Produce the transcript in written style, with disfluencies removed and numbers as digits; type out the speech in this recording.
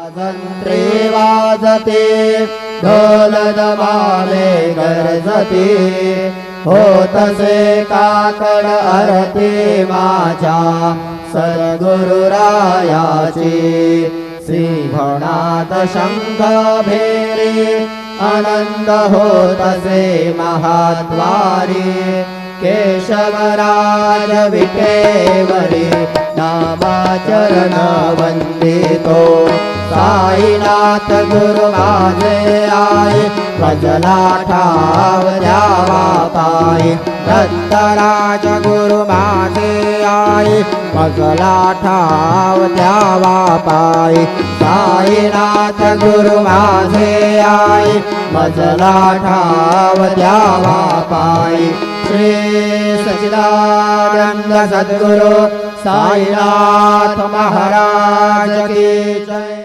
वाजंत्रे वाजते ढोल दमाले गरजते होतसे काकड आरती माझ्या सद्गुरुरायाची सिंहनाद शंख भेरी आनंद होतसे महाद्वारी केशवराज विटेवरी नामाचरण वंदितो साईनाथ गुरु माझे आय भजला ठाव द्यावा पाय दत्तराज गुरु माझे आय भजला ठाव द्यावा पाय साईनाथ गुरु माझे आय भजला ठाव द्यावा पाय श्री सच्चिदानंद सद्गुरु साईनाथ महाराज की जय।